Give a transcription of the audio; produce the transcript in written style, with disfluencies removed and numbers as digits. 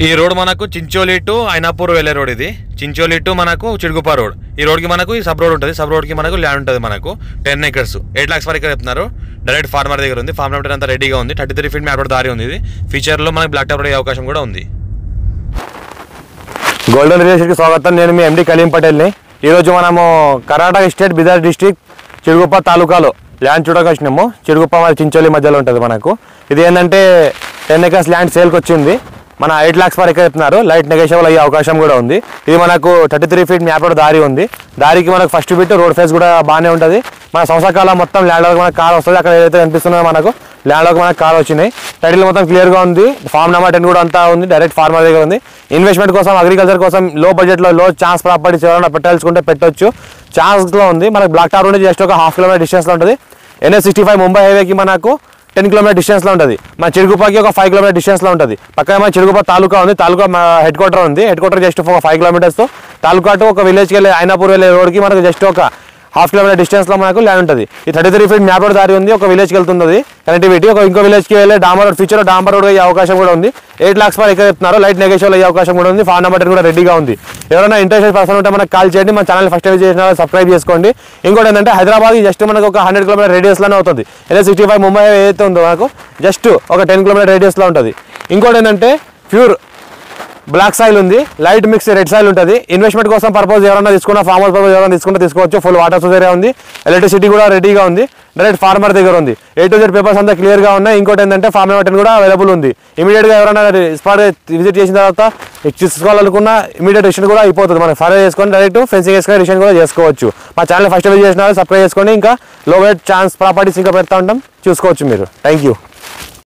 ఈ రోడ్ మనకు చించోలి టు ఐనాపూర్ వెళ్ళే రోడ్. ఇది చించోలి టు మనకు చిడుగుపా రోడ్. ఈ రోడ్కి మనకు ఈ సబ్ రోడ్ ఉంటుంది. సబ్ రోడ్కి మనకు ల్యాండ్ ఉంటుంది. మనకు 10 acres 8 lakhs వరకు చెప్తున్నారు. డైరెక్ట్ ఫార్మర్ దగ్గర ఉంది. ఫార్మర్ నెంబర్ అంతా రెడీగా ఉంది. 33 feet మ్యాప్ దారి ఉంది. ఇది ఫ్యూచర్లో మనకి బ్లాక్ టాప్ అయ్యే అవకాశం కూడా ఉంది. గోల్డెన్ రియల్ ఎస్టేట్కి స్వాగతం. నేను మీ ఎండి కలీం పటేల్ని. ఈరోజు మనము కర్ణాటక స్టేట్ బిదర్ డిస్ట్రిక్ట్ చిడుగుప్ప తాలూకాలో ల్యాండ్ చూడక వచ్చినాము. చిడుగుప్ప మరి చించోలి మధ్యలో ఉంటుంది మనకు. ఇది ఏంటంటే 10 acres ల్యాండ్ సేల్కి వచ్చింది. మన 8 lakhs వరకు చెప్తున్నారు. లైట్ నెగోషియబుల్ అయ్యే అవకాశం కూడా ఉంది. ఇది మనకు 33 feet మ్యాప్ రోడ్ దారి ఉంది. దారికి మనకు ఫస్ట్ బిట్ రోడ్ ఫేస్ కూడా బాగానే ఉంటుంది. మన సంవత్సరకాలం మొత్తం ల్యాండ్లోకి మనకు కార్ వస్తుంది. అక్కడ ఏదైతే కనిపిస్తున్నాయో మనకు ల్యాండ్లోకి మనకు కార్ వచ్చినాయి. టైటిల్ మొత్తం క్లియర్గా ఉంది. ఫామ్ నెంబర్ 10 కూడా అంతా ఉంది. డైరెక్ట్ ఫార్మర్ దగ్గర ఉంది. ఇన్వెస్ట్మెంట్ కోసం అగ్రికల్చర్ కోసం లో బడ్జెట్లో లో ఛాన్స్ ప్రాపర్టీస్ ఎవరైనా పెట్టాల్సుకుంటే పెట్టొచ్చు. ఛాన్స్లో ఉంది. మనకు బ్లాక్ టాప్ నుండి జస్ట్ ఒక 1/2 kilometer డిస్టెన్స్లో ఉంటుంది. NH65 ముంబై హైవేకి మనకు 10 kilometer డిస్టెన్స్లో ఉంటుంది. మన చిడుగుప్పకి ఒక 5 kilometer డిస్టెన్స్లో ఉంటుంది. పక్కన మన చిడుగుప్ప తాలూకా ఉంది. తాలూకా హెడ్ క్వార్టర్ ఉంది. హెడ్ క్వార్టర్ జస్ట్ ఒక 5 kilometers. తాలూకా టు ఒక విలేజ్కి వెళ్ళే ఐనాపూర్ వెళ్ళే రోడ్కి మనకు జస్ట్ ఒక 1/2 kilometer డిస్టెన్స్లో మనకు ల్యాండ్ ఉంటుంది. ఈ 33 feet మ్యాప్ రోడ్ దారి ఉంది. ఒక విలేజ్కి వెళ్తుంది కనెక్టివిటీ. ఇంకో విలేజ్కి వెళ్ళే డాంబర్ రోడ్ ఫ్యూచర్లో డాంబర్ రోడ్ అయ్యే అవకాశం కూడా ఉంది. 8 lakhs వరకు చెప్తున్నారు. లైట్ నెగోషియబుల్ అయ్యే అవకాశం కూడా ఉంది. ఫామ్ నెంబర్ 10 కూడా రెడీగా ఉంది. ఎవరైనా ఇంట్రెస్టెడ్ పర్సన్ ఉంటే మనకు కాల్ చేయండి. మన ఛానల్ ఫస్ట్ టైం చేసిన సబ్స్క్రైబ్ చేసుకోండి. ఇంకోటి ఏంటంటే హైదరాబాద్ జస్ట్ మనకు ఒక 100 kilometer రేడియస్లోనే అవుతుంది. NH65 ముంబై ఏదైతే ఉందో మనకు జస్ట్ ఒక 10 kilometer రేడియస్లో ఉంటుంది. ఇంకోటి ఏంటంటే ప్యూర్ బ్లాక్ సాయిల్ ఉంది. లైట్ మిక్స్ రెడ్ సాయిల్ ఉంటుంది. ఇన్వెస్ట్మెంట్ కోసం పర్పస్ ఎవరైనా తీసుకున్న ఫార్మ్ హౌస్ పర్పస్ ఎవరైనా తీసుకుంటే తీసుకోవచ్చు. ఫుల్ వాటర్ సోర్స్ ఏరియా ఉంది. ఎలక్ట్రిసిటీ కూడా రెడీగా ఉంది. డైరెక్ట్ ఫార్మర్ దగ్గర ఉంది. A to Z పేపర్స్ అంతా క్లియర్గా ఉన్నాయి. ఇంకోటి ఏంటంటే ఫార్మ్ నెంబర్ 10 కూడా అవైలబుల్ ఉంది. ఇమీడియట్గా ఎవరైనా స్పాట్ విజిట్ చేసిన తర్వాత తీసుకోవాలనుకున్న ఇమీడియట్ డిసిషన్ కూడా అయిపోతుంది. మనం ఫాలో చేసుకొని డైరెక్ట్ ఫెన్సింగ్ వేసుకొని డిసిషన్ కూడా చేసుకోవచ్చు. మా ఛానల్ ఫస్ట్ విజిట్ చేసిన సబ్స్క్రైబ్ చేసుకొని ఇంకా లో రేట్ ఛాన్స్ ప్రాపర్టీస్ ఇంకా పెడతా ఉంటాం. చూసుకోవచ్చు మీరు. Thank you.